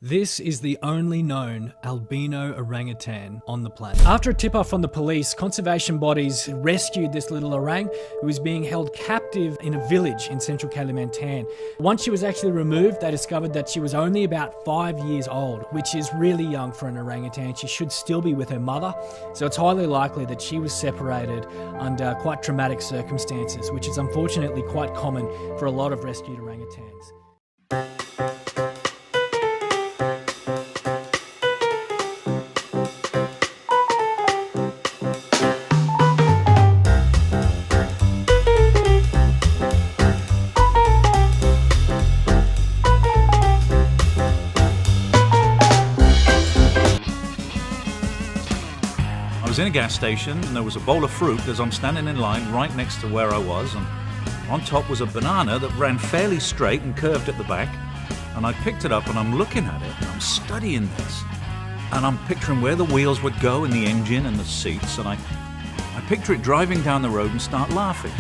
This is the only known albino orangutan on the planet. After a tip-off from the police, conservation bodies rescued this little orang who was being held captive in a village in central Kalimantan. Once she was actually removed, they discovered that she was only about 5 years old, which is really young for an orangutan. She should still be with her mother, so it's highly likely that she was separated under quite traumatic circumstances, which is unfortunately quite common for a lot of rescued orangutans. I was in a gas station and there was a bowl of fruit as I'm standing in line right next to where I was, and on top was a banana that ran fairly straight and curved at the back, and I picked it up and I'm looking at it and I'm studying this and I'm picturing where the wheels would go and the engine and the seats, and I picture it driving down the road and start laughing.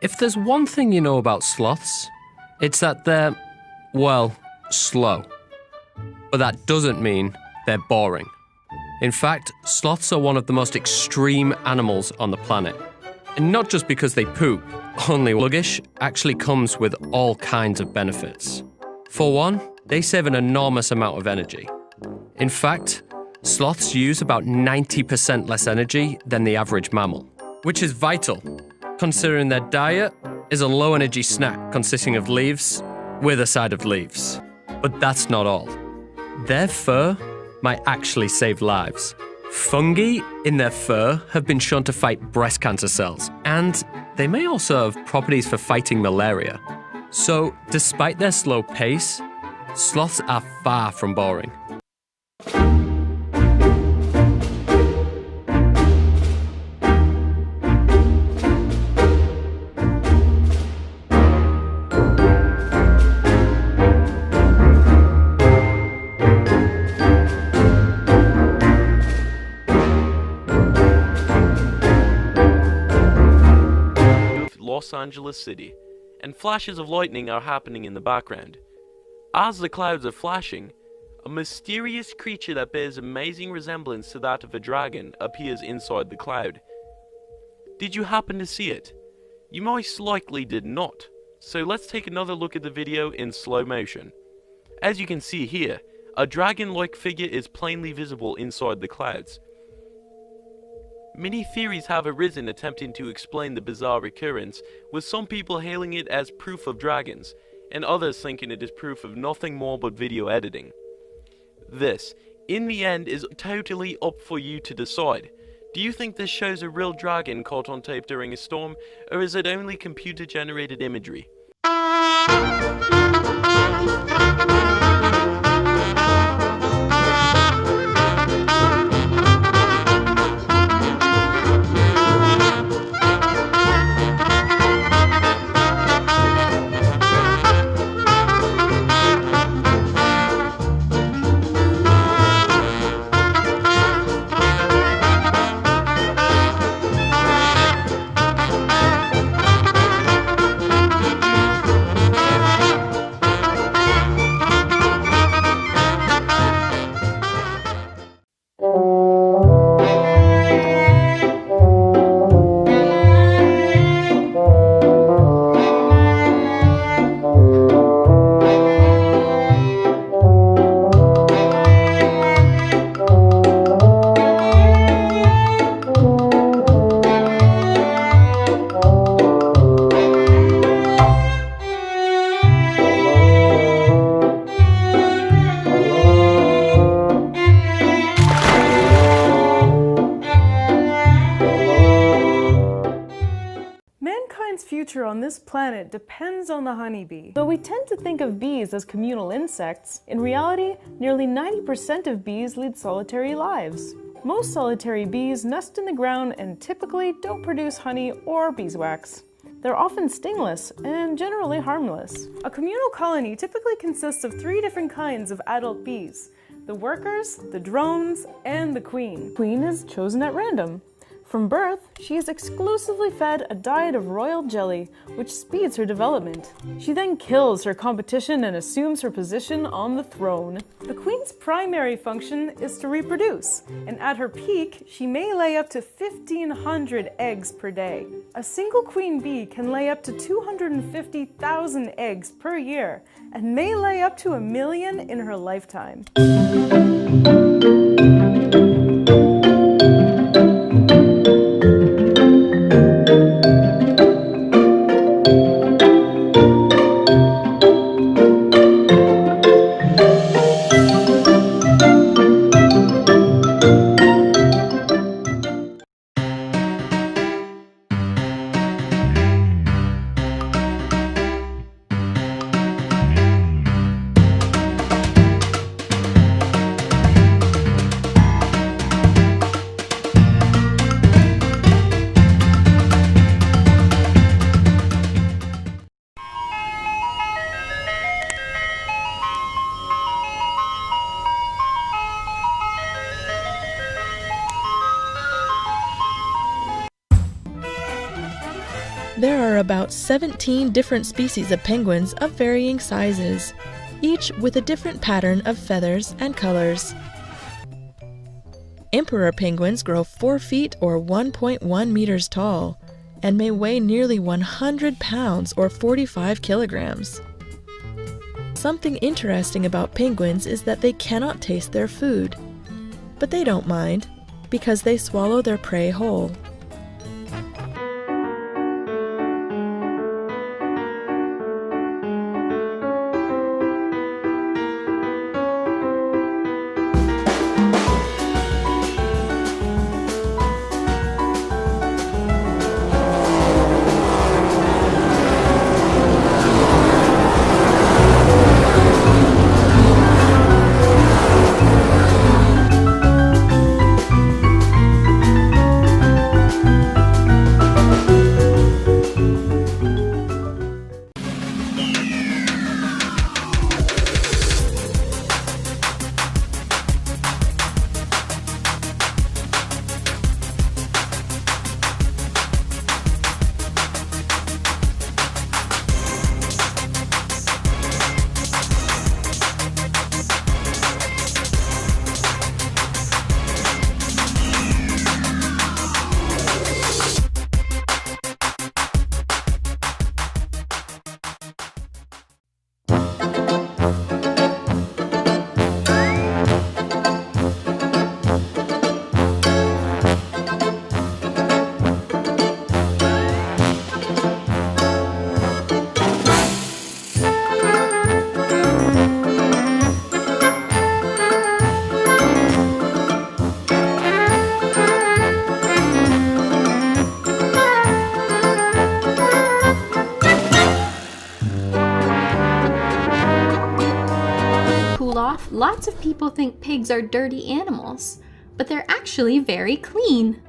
If there's one thing you know about sloths, it's that they're, well, slow. But that doesn't mean they're boring. In fact, sloths are one of the most extreme animals on the planet. And not just because they poop, only sluggish actually comes with all kinds of benefits. For one, they save an enormous amount of energy. In fact, sloths use about 90% less energy than the average mammal, which is vital, considering their diet is a low-energy snack consisting of leaves with a side of leaves. But that's not all. Their fur might actually save lives. Fungi in their fur have been shown to fight breast cancer cells, and they may also have properties for fighting malaria. So, despite their slow pace, sloths are far from boring. Los Angeles City, and flashes of lightning are happening in the background. As the clouds are flashing, a mysterious creature that bears amazing resemblance to that of a dragon appears inside the cloud. Did you happen to see it? You most likely did not, so let's take another look at the video in slow motion. As you can see here, a dragon-like figure is plainly visible inside the clouds. Many theories have arisen attempting to explain the bizarre occurrence, with some people hailing it as proof of dragons, and others thinking it is proof of nothing more but video editing. This, in the end, is totally up for you to decide. Do you think this shows a real dragon caught on tape during a storm, or is it only computer-generated imagery? planet depends on the honeybee. Though we tend to think of bees as communal insects, in reality, nearly 90% of bees lead solitary lives. Most solitary bees nest in the ground and typically don't produce honey or beeswax. They're often stingless and generally harmless. A communal colony typically consists of 3 different kinds of adult bees: the workers, the drones, and the queen. The queen is chosen at random. From birth, she is exclusively fed a diet of royal jelly, which speeds her development. She then kills her competition and assumes her position on the throne. The queen's primary function is to reproduce, and at her peak, she may lay up to 1,500 eggs per day. A single queen bee can lay up to 250,000 eggs per year, and may lay up to 1 million in her lifetime. There are about 17 different species of penguins of varying sizes, each with a different pattern of feathers and colors. Emperor penguins grow 4 feet or 1.1 meters tall and may weigh nearly 100 pounds or 45 kilograms. Something interesting about penguins is that they cannot taste their food, but they don't mind because they swallow their prey whole. Lots of people think pigs are dirty animals, but they're actually very clean.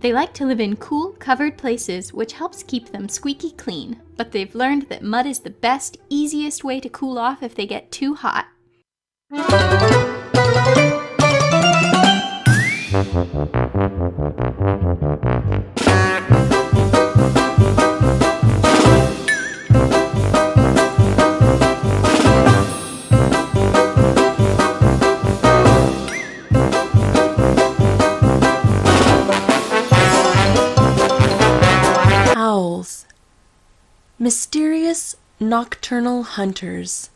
They like to live in cool, covered places, which helps keep them squeaky clean, but they've learned that mud is the best, easiest way to cool off if they get too hot. Mysterious nocturnal hunters.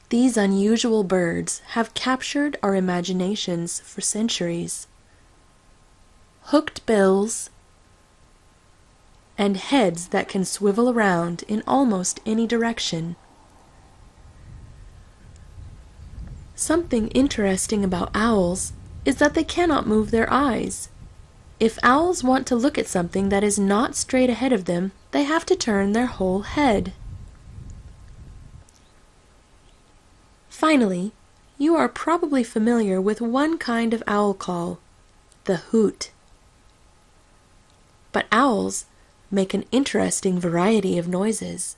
These unusual birds have captured our imaginations for centuries. Hooked bills and heads that can swivel around in almost any direction. Something interesting about owls is that they cannot move their eyes. If owls want to look at something that is not straight ahead of them, they have to turn their whole head. Finally, you are probably familiar with one kind of owl call, the hoot. But owls make an interesting variety of noises.